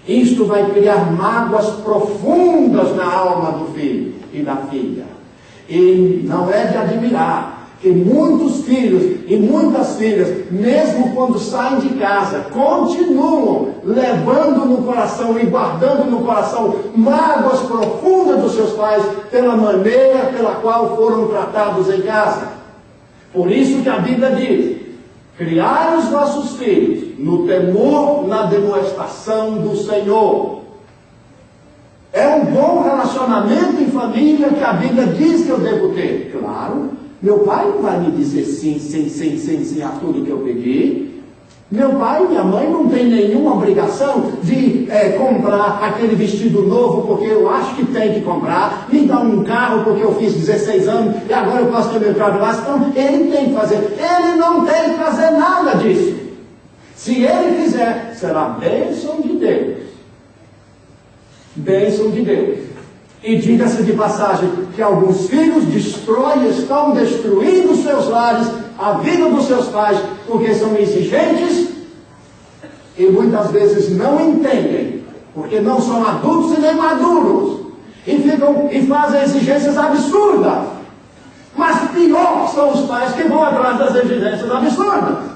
Isto vai criar mágoas profundas na alma do filho e da filha. E não é de admirar que muitos filhos e muitas filhas, mesmo quando saem de casa, continuam levando no coração e guardando no coração mágoas profundas dos seus pais pela maneira pela qual foram tratados em casa. Por isso que a Bíblia diz: criar os nossos filhos no temor, na demonstração do Senhor. É um bom relacionamento em família que a Bíblia diz que eu devo ter. Claro, meu pai não vai me dizer sim a tudo que eu pedi. Meu pai e minha mãe não têm nenhuma obrigação de comprar aquele vestido novo porque eu acho que tem que comprar, me dar um carro porque eu fiz 16 anos e agora eu posso ter meu carro lá. Então ele tem que fazer. Ele não tem que fazer nada disso. Se ele fizer, será bênção de Deus. Bênção de Deus. E diga-se de passagem que alguns filhos estão destruindo seus lares, a vida dos seus pais, porque são exigentes e muitas vezes não entendem, porque não são adultos e nem maduros, e fazem exigências absurdas. Mas pior são os pais que vão atrás das exigências absurdas.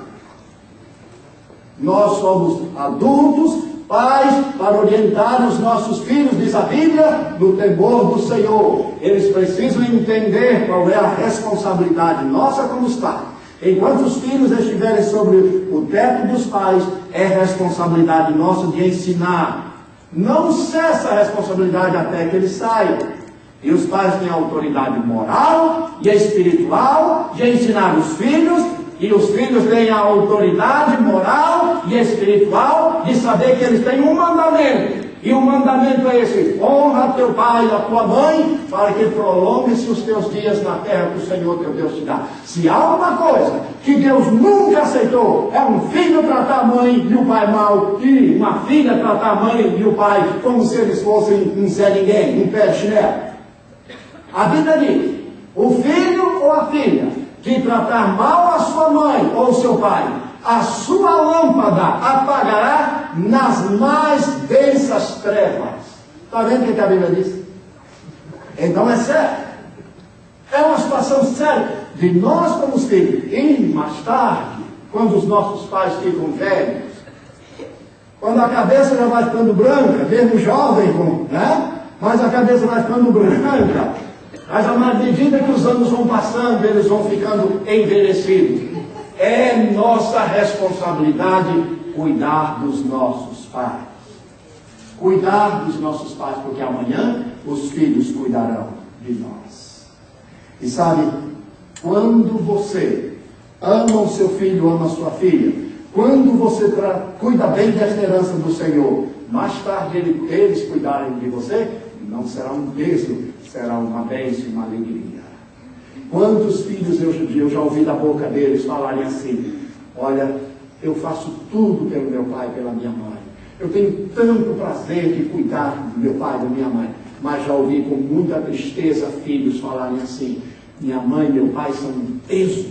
Nós somos adultos, pais, para orientar os nossos filhos, diz a Bíblia, no temor do Senhor. Eles precisam entender qual é a responsabilidade nossa como os pais. Enquanto os filhos estiverem sobre o teto dos pais, é responsabilidade nossa de ensinar. Não cessa a responsabilidade até que eles saiam. E os pais têm a autoridade moral e espiritual de ensinar os filhos. E os filhos têm a autoridade moral e espiritual de saber que eles têm um mandamento. E o mandamento é esse: honra teu pai e a tua mãe, para que prolongue-se os teus dias na terra que o Senhor teu Deus te dá. Se há uma coisa que Deus nunca aceitou, é um filho tratar a mãe e o pai mal, e uma filha tratar a mãe e o pai como se eles fossem um Zé Ninguém, um pé de chinelo. A Bíblia diz: o filho ou a filha que tratar mal a sua mãe ou seu pai, a sua lâmpada apagará nas mais densas trevas. Está vendo o que a Bíblia diz? Então é sério. É uma situação séria de nós como filhos. E mais tarde, quando os nossos pais ficam velhos, quando a cabeça já vai ficando branca, mesmo jovem, né? Mas a cabeça vai ficando branca. Mas à medida que os anos vão passando, eles vão ficando envelhecidos. É nossa responsabilidade cuidar dos nossos pais. Cuidar dos nossos pais, porque amanhã os filhos cuidarão de nós. E sabe, quando você ama o seu filho, ama a sua filha, quando você cuida bem desta herança do Senhor, mais tarde eles cuidarem de você, não será um peso, será uma bênção e uma alegria. Quantos filhos eu já ouvi da boca deles falarem assim: olha, eu faço tudo pelo meu pai e pela minha mãe. Eu tenho tanto prazer de cuidar do meu pai e da minha mãe. Mas já ouvi com muita tristeza filhos falarem assim: minha mãe e meu pai são um peso.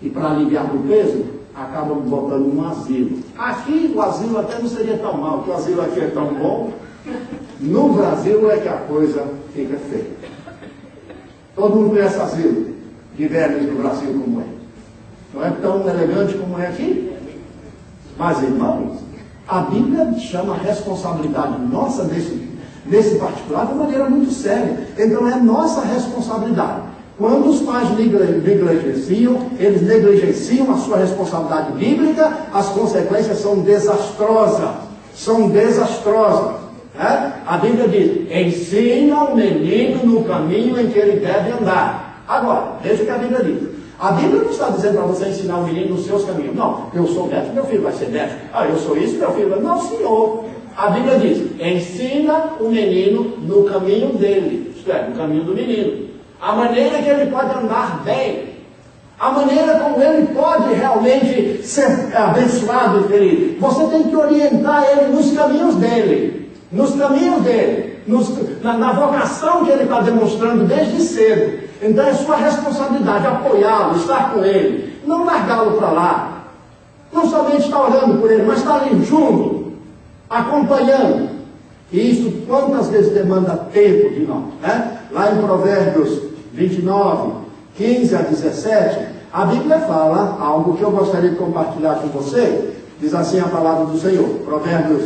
E para aliviar do peso, acabam botando um asilo. Aqui o asilo até não seria tão mal, porque o asilo aqui é tão bom. No Brasil é que a coisa fica feia. Todo mundo conhece asilo de velhos no Brasil como é. Não é tão elegante como é aqui. Mas, irmãos, a Bíblia chama a responsabilidade nossa nesse particular de maneira muito séria. Então é nossa responsabilidade. Quando os pais eles negligenciam a sua responsabilidade bíblica, as consequências são desastrosas. São desastrosas. A Bíblia diz: ensina o menino no caminho em que ele deve andar. Agora, veja o que a Bíblia diz. A Bíblia não está dizendo para você ensinar o menino nos seus caminhos. Não, eu sou médico, meu filho vai ser médico. Eu sou isso, meu filho vai... Não, senhor. A Bíblia diz: ensina o menino no caminho dele. Isto é, no caminho do menino. A maneira que ele pode andar bem. A maneira como ele pode realmente ser abençoado e feliz. Você tem que orientar ele nos caminhos dele. Nos caminhos dele, na vocação que ele está demonstrando desde cedo. Então é sua responsabilidade apoiá-lo, estar com ele, não largá-lo para lá, não somente estar orando por ele, mas estar ali junto, acompanhando. E isso quantas vezes demanda tempo de nós, né? Lá em Provérbios 29, 15 a 17, a Bíblia fala algo que eu gostaria de compartilhar com você. Diz assim a palavra do Senhor, Provérbios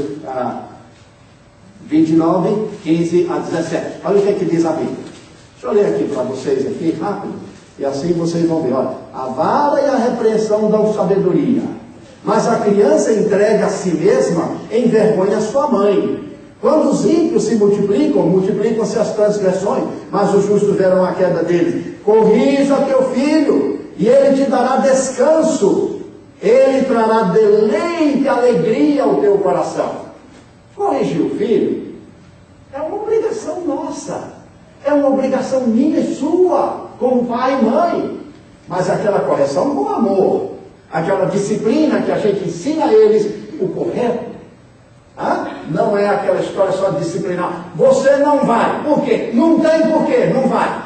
29, 15 a 17. Olha o que é que diz a Bíblia. Deixa eu ler aqui para vocês, aqui, rápido, e assim vocês vão ver. Olha, a vara e a repreensão dão sabedoria, mas a criança entrega a si mesma envergonha sua mãe. Quando os ímpios se multiplicam, multiplicam-se as transgressões, mas os justos verão a queda deles. Corrija teu filho, e ele te dará descanso. Ele trará deleite e alegria ao teu coração. Corrigir o filho é uma obrigação nossa. É uma obrigação minha e sua, como pai e mãe. Mas aquela correção com amor. Aquela disciplina que a gente ensina a eles o correto. Não é aquela história só de disciplinar. Você não vai. Por quê? Não tem porquê. Não vai.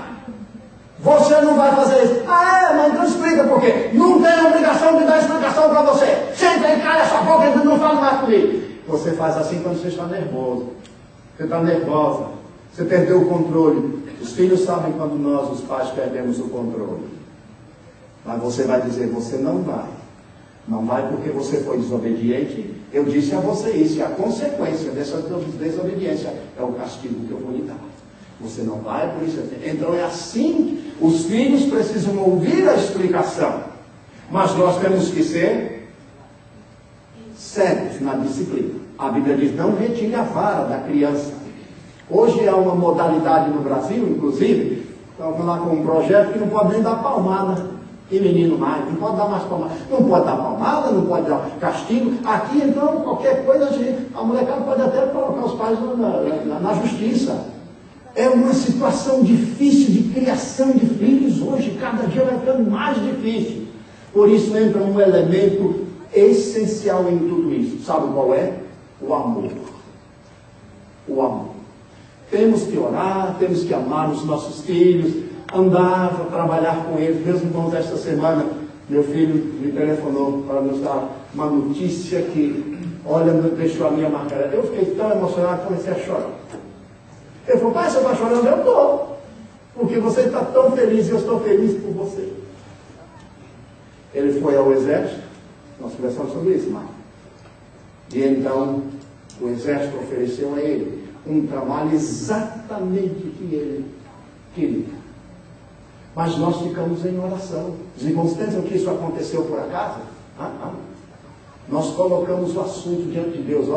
Você não vai fazer isso. Mas não explica por quê. Não tem obrigação de dar explicação para você. Senta aí, cala essa boca e não fala mais comigo. Você faz assim quando você está nervoso. Você está nervosa. Você perdeu o controle. Os filhos sabem quando nós, os pais, perdemos o controle. Mas você vai dizer, você não vai. Não vai porque você foi desobediente. Eu disse a você isso. E a consequência dessa desobediência é o castigo que eu vou lhe dar. Você não vai, por isso. Então é assim. Os filhos precisam ouvir a explicação. Mas nós temos que ser sérios na disciplina. A Bíblia diz, não retire a vara da criança. Hoje há uma modalidade no Brasil, inclusive, estamos lá com um projeto que não pode nem dar palmada. E menino mais, não pode dar mais palmada. Não pode dar palmada, não pode dar castigo. Aqui, então, qualquer coisa, a molecada pode até colocar os pais na justiça. É uma situação difícil de criação de filhos hoje. Cada dia vai ficando mais difícil. Por isso entra um elemento essencial em tudo isso. Sabe qual é? O amor. O amor. Temos que orar, temos que amar os nossos filhos, andar, trabalhar com eles. Meus irmãos, esta semana, meu filho me telefonou para nos dar uma notícia que, olha, deixou a minha marca. Eu fiquei tão emocionado que comecei a chorar. Ele falou, pai, você está chorando? Eu estou. Porque você está tão feliz e eu estou feliz por você. Ele foi ao exército, nós conversamos sobre isso, Marcos. E então, o exército ofereceu a ele um trabalho exatamente que ele queria. Mas nós ficamos em oração. Os irmãos pensam que isso aconteceu por acaso? Nós colocamos o assunto diante de Deus,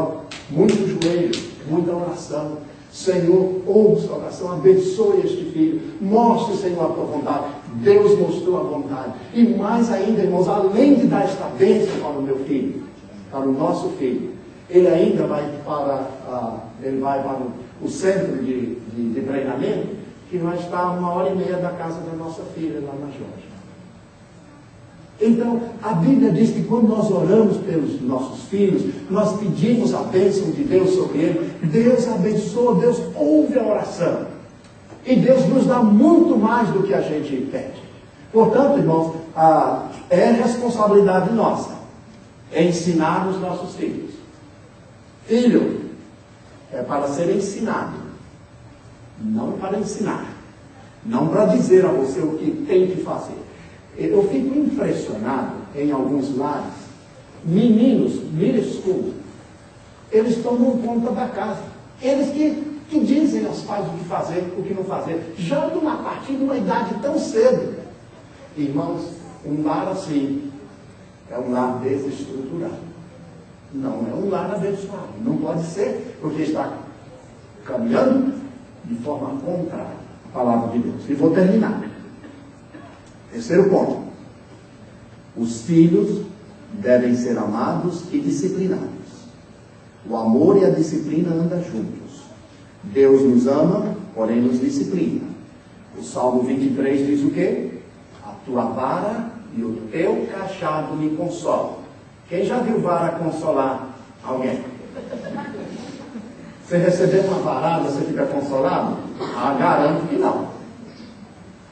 muito joelho, muita oração. Senhor, ouça a oração, abençoe este filho, mostre, Senhor, a tua vontade. Deus mostrou a vontade. E mais ainda, irmãos, além de dar esta bênção para o meu filho, para o nosso filho, ele ainda vai para o centro de treinamento, que vai estar a 1h30 da casa da nossa filha, lá na Geórgia. Então, a Bíblia diz que quando nós oramos pelos nossos filhos, nós pedimos a bênção de Deus sobre eles. Deus abençoa, Deus ouve a oração. E Deus nos dá muito mais do que a gente pede. Portanto, irmãos, é responsabilidade nossa ensinar os nossos filhos. Filho é para ser ensinado, não para ensinar, não para dizer a você o que tem que fazer. Eu fico impressionado em alguns lares, meninos, middle school, eles tomam conta da casa. Eles que dizem aos pais o que fazer, o que não fazer, já a partir de uma idade tão cedo. Irmãos, um lar assim é um lar desestruturado. Não é um lar abençoado. Não pode ser, porque está caminhando de forma contrária à palavra de Deus. E vou terminar. Terceiro ponto. Os filhos devem ser amados e disciplinados. O amor e a disciplina andam juntos. Deus nos ama, porém nos disciplina. O Salmo 23 diz o quê? A tua vara e o teu cajado me consolam. Quem já viu vara consolar alguém? Você receber uma varada, você fica consolado? Garanto que não.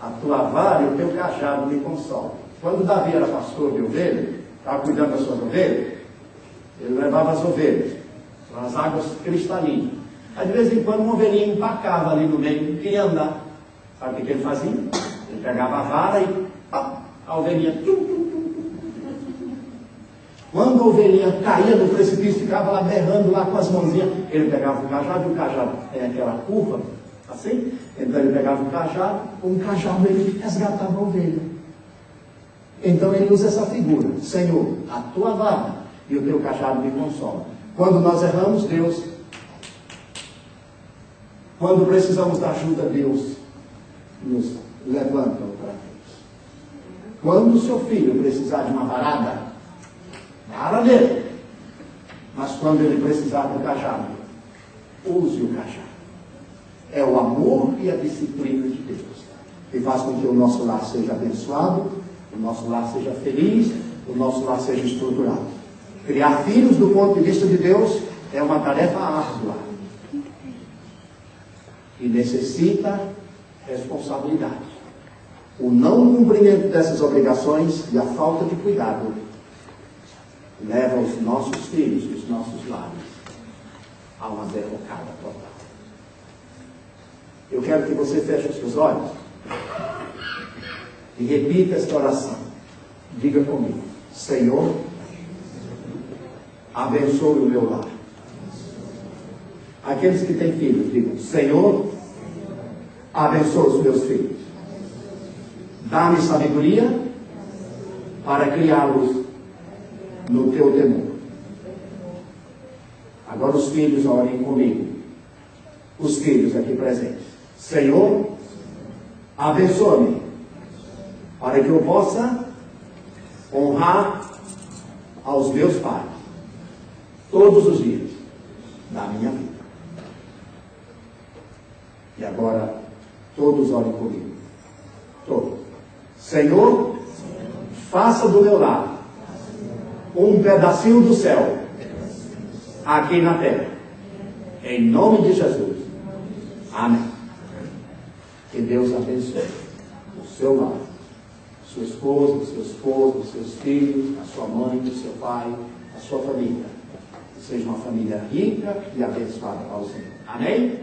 A tua vara e o teu cajado me consolam. Quando Davi era pastor de ovelhas, estava cuidando das suas ovelhas, ele levava as ovelhas. as águas cristalinas. Aí de vez em quando uma ovelhinha empacava ali no meio, queria andar. Sabe o que ele fazia? Ele pegava a vara e pá, a ovelhinha. Quando a ovelhinha caía no precipício, ficava lá berrando lá com as mãozinhas, ele pegava o cajado, e o cajado tem aquela curva, assim, então ele pegava o cajado, com o cajado ele resgatava a ovelha. Então ele usa essa figura: Senhor, a tua vara e o teu cajado me consolam. Quando nós erramos, Deus, quando precisamos da ajuda, Deus nos levanta outra vez. Quando o seu filho precisar de uma varada, vara nele. Mas quando ele precisar do cajado, use o cajado. É o amor e a disciplina de Deus que faz com que o nosso lar seja abençoado, o nosso lar seja feliz, o nosso lar seja estruturado. Criar filhos do ponto de vista de Deus é uma tarefa árdua e necessita responsabilidade. O não cumprimento dessas obrigações e a falta de cuidado leva os nossos filhos e os nossos lares a uma derrocada total. Eu quero que você feche os seus olhos e repita esta oração. Diga comigo: Senhor, abençoe o meu lar. Aqueles que têm filhos, digam: Senhor, abençoe os meus filhos. Dá-me sabedoria para criá-los no teu temor. Agora os filhos orem comigo. Os filhos aqui presentes. Senhor, abençoe-me para que eu possa honrar aos meus pais todos os dias da minha vida. E agora todos orem comigo. Todos. Senhor, faça do meu lar um pedacinho do céu aqui na terra. Em nome de Jesus. Amém. Que Deus abençoe o seu lar, sua esposa, o seu esposo, os seus filhos, a sua mãe, o seu pai, a sua família. Que seja uma família rica e abençoada ao Senhor. Amém?